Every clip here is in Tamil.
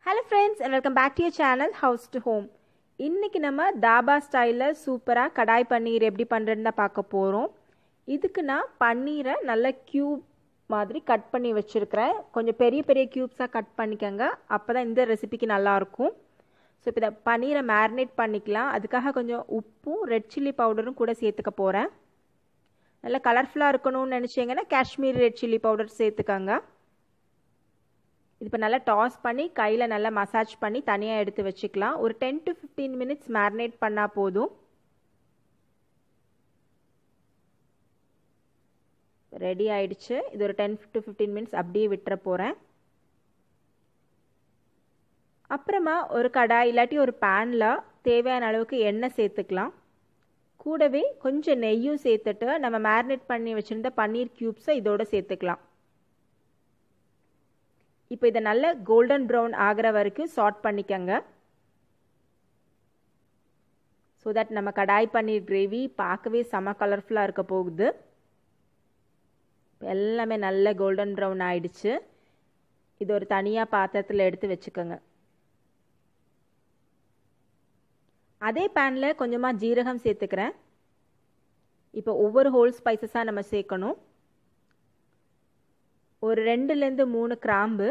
Hello friends and welcome back to your channel House to Home. இன்னைக்கு நம்ம தாபா ஸ்டைல்ல சூப்பரா கடாய் பன்னீர் எப்படி பண்றதுன்னு பார்க்க போறோம். இதுக்கு நான் பன்னீரை நல்ல கியூப் மாதிரி கட் பண்ணி வச்சிருக்கேன். கொஞ்சம் பெரிய பெரிய கியூப்ஸா கட் பண்ணிக்கங்க. அப்பதான் இந்த ரெசிபிக்கு நல்லா இருக்கும். சோ இப்போ பன்னீரை மேரினேட் பண்ணிக்கலாம். அதுக்காக கொஞ்சம் உப்பும் ரெட் சில்லி பவுடரும் கூட சேர்த்துக்க போறேன். நல்ல கலர்ஃபுல்லா இருக்கணும்னு நினைச்சீங்கன்னா காஷ்மீரி ரெட் சில்லி பவுடர் சேர்த்துக்கங்க. இப்போ நல்லா டாஸ் பண்ணி கையில் நல்லா மசாஜ் பண்ணி தனியாக எடுத்து வச்சுக்கலாம். ஒரு 10 to 15 மினிட்ஸ் மேரினேட் பண்ணால் போதும். ரெடி ஆயிடுச்சு. இது ஒரு 10 to 15 மினிட்ஸ் அப்படியே விட்டுற போகிறேன். அப்புறமா ஒரு கடாய் இல்லாட்டி ஒரு பேனில் தேவையான அளவுக்கு எண்ணெய் சேர்த்துக்கலாம். கூடவே கொஞ்சம் நெய்யும் சேர்த்துட்டு நம்ம மேரினேட் பண்ணி வச்சுருந்த பன்னீர் க்யூப்ஸை இதோட சேர்த்துக்கலாம். இப்போ இதை நல்ல கோல்டன் ப்ரௌன் ஆகிற வரைக்கும் சாட் பண்ணிக்கங்க. ஸோ தட் நம்ம கடாய் பன்னீர் கிரேவி பார்க்கவே செம கலர்ஃபுல்லாக இருக்க போகுது. எல்லாமே நல்ல கோல்டன் ப்ரௌன் ஆயிடுச்சு. இது ஒரு தனியாக பாத்திரத்தில் எடுத்து வச்சுக்கோங்க. அதே பேனில் கொஞ்சமாக ஜீரகம் சேர்த்துக்கிறேன். இப்போ ஒவ்வொரு ஹோல் ஸ்பைசஸாக நம்ம சேர்க்கணும். ஒரு 2லேருந்து 3 கிராம்பு,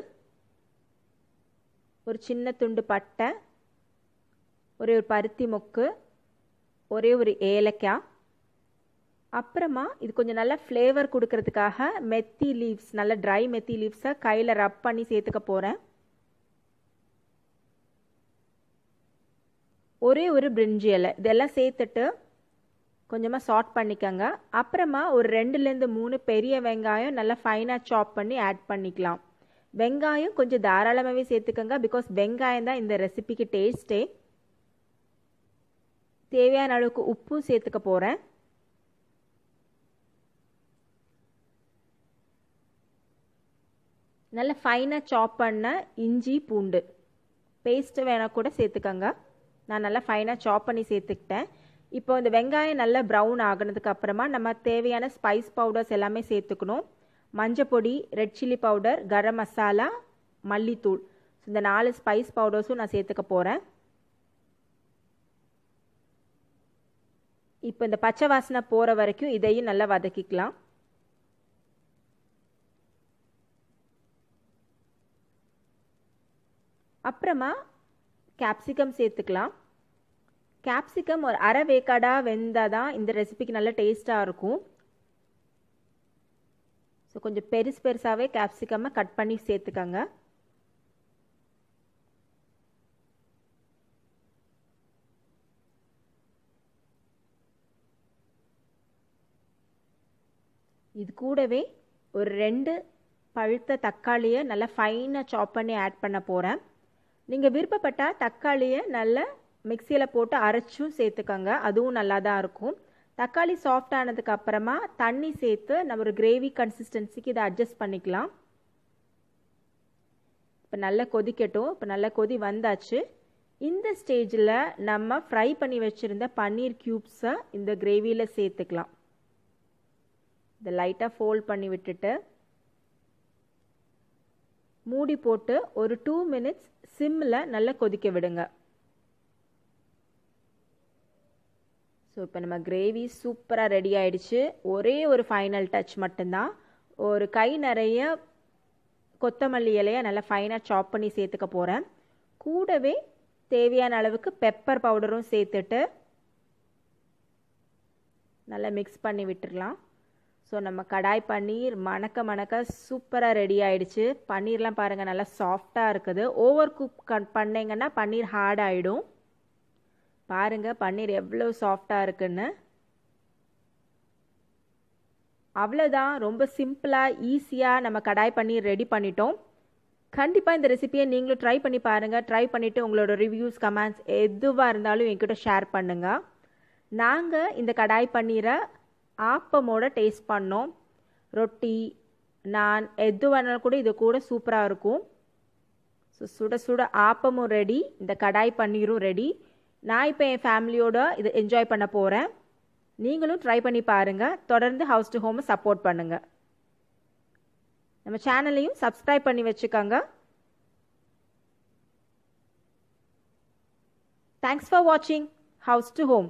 ஒரு சின்ன துண்டு பட்டை, ஒரே ஒரு பருத்தி மொக்கு, ஒரே ஒரு ஏலக்காய். அப்புறமா இது கொஞ்சம் நல்லா ஃப்ளேவர் கொடுக்கறதுக்காக மெத்தி லீவ்ஸ், நல்ல ட்ரை மெத்தி லீவ்ஸை கையில் ரப் பண்ணி சேர்த்துக்க போகிறேன். ஒரே ஒரு பிரிஞ்சி இலை இதெல்லாம் சேர்த்துட்டு கொஞ்சமாக சாட் பண்ணிக்கோங்க. அப்புறமா ஒரு 2லேருந்து 3 பெரிய வெங்காயம் நல்லா ஃபைனாக சாப் பண்ணி ஆட் பண்ணிக்கலாம். வெங்காயம் கொஞ்சம் தாராளமாகவே சேர்த்துக்கோங்க. பிகாஸ் வெங்காயம் தான் இந்த ரெசிபிக்கு டேஸ்ட்டே. தேவையான அளவுக்கு உப்பும் சேர்த்துக்க போகிறேன். நல்லா ஃபைனாக சாப் பண்ண இஞ்சி பூண்டு பேஸ்ட்டு வேணால் கூட சேர்த்துக்கோங்க. நான் நல்லா ஃபைனாக சாப் பண்ணி சேர்த்துக்கிட்டேன். இப்போ இந்த வெங்காயம் நல்லா ப்ரௌன் ஆகினதுக்கு அப்புறமா நம்ம தேவையான ஸ்பைஸ் பவுடர்ஸ் எல்லாமே சேர்த்துக்கணும். மஞ்சப்பொடி, red chilli powder, garam masala, மல்லித்தூள். இந்த 4 ஸ்பைஸ் பவுடர்ஸும் நான் சேர்த்துக்க போகிறேன். இப்போ இந்த பச்சை வாசனை போகிற வரைக்கும் இதையும் நல்லா வதக்கிக்கலாம். அப்புறமா கேப்சிகம் சேர்த்துக்கலாம். கேப்சிகம் ஒரு அரை வேக்காடாக வெந்தால் தான் இந்த ரெசிபிக்கு நல்ல டேஸ்ட்டாக இருக்கும். ஸோ கொஞ்சம் பெருசாகவே கேப்சிகம்மை கட் பண்ணி சேர்த்துக்கங்க. இது கூடவே ஒரு 2 பழுத்த தக்காளியை நல்லா ஃபைனாக சாப் பண்ணி ஆட் பண்ண போகிறேன். நீங்கள் விருப்பப்பட்டால் தக்காளியை நல்லா மிக்சியில் போட்டு அரைச்சும் சேர்த்துக்கோங்க. அதுவும் நல்லா தான் இருக்கும். தக்காளி சாஃப்ட் ஆனதுக்கு அப்புறமா தண்ணி சேர்த்து நம்ம ஒரு கிரேவி கன்சிஸ்டன்சிக்கு இதை அட்ஜஸ்ட் பண்ணிக்கலாம். இப்போ நல்லா கொதிக்கட்டும். இப்போ நல்லா கொதி வந்தாச்சு. இந்த ஸ்டேஜில் நம்ம ஃப்ரை பண்ணி வச்சுருந்த பன்னீர் க்யூப்ஸை இந்த கிரேவியில் சேர்த்துக்கலாம். இதை லைட்டாக ஃபோல்ட் பண்ணி விட்டுட்டு மூடி போட்டு ஒரு 2 மினிட்ஸ் சிம்மில் நல்லா கொதிக்க விடுங்க. ஸோ இப்போ நம்ம கிரேவி சூப்பராக ரெடி ஆயிடுச்சு. ஒரே ஒரு ஃபைனல் டச் மட்டும்தான். ஒரு கை நிறைய கொத்தமல்லி இலையை நல்லா ஃபைனாக சாப் பண்ணி சேர்த்துக்க போகிறேன். கூடவே தேவையான அளவுக்கு பெப்பர் பவுடரும் சேர்த்துட்டு நல்லா மிக்ஸ் பண்ணி விட்டுடலாம். ஸோ நம்ம கடாய் பன்னீர் மணக்க மணக்க சூப்பராக ரெடி ஆயிடுச்சு. பன்னீர்லாம் பாருங்கள் நல்லா சாஃப்டாக இருக்குது. ஓவர் குக் பண்ணிங்கன்னா பன்னீர் ஹார்ட் ஆகிடும். பாருங்கள் பன்னீர் எவ்வளோ சாஃப்டாக இருக்குன்னு. அவ்வளோதான். ரொம்ப சிம்பிளாக ஈஸியாக நம்ம கடாய் பன்னீர் ரெடி பண்ணிட்டோம். கண்டிப்பாக இந்த ரெசிபியை நீங்களும் ட்ரை பண்ணி பாருங்கள். ட்ரை பண்ணிவிட்டு உங்களோட ரிவ்யூஸ், கமெண்ட்ஸ் எதுவாக இருந்தாலும் என்கிட்ட ஷேர் பண்ணுங்கள். நாங்கள் இந்த கடாய் பன்னீரை ஆப்பமோட டேஸ்ட் பண்ணோம். ரொட்டி, நான் எது வேணாலும் கூட இது கூட சூப்பராக இருக்கும். ஸோ சுட சுட ஆப்பமும் ரெடி, இந்த கடாய் பன்னீரும் ரெடி. நான் இப்போ என் ஃபேமிலியோட இதை என்ஜாய் பண்ண போகிறேன். நீங்களும் ட்ரை பண்ணி பாருங்கள். தொடர்ந்து ஹவுஸ் டு ஹோமை சப்போர்ட் பண்ணுங்கள். நம்ம சேனலையும் சப்ஸ்கிரைப் பண்ணி வச்சுக்கோங்க. தேங்க்ஸ் ஃபார் வாட்சிங் ஹவுஸ் டு ஹோம்.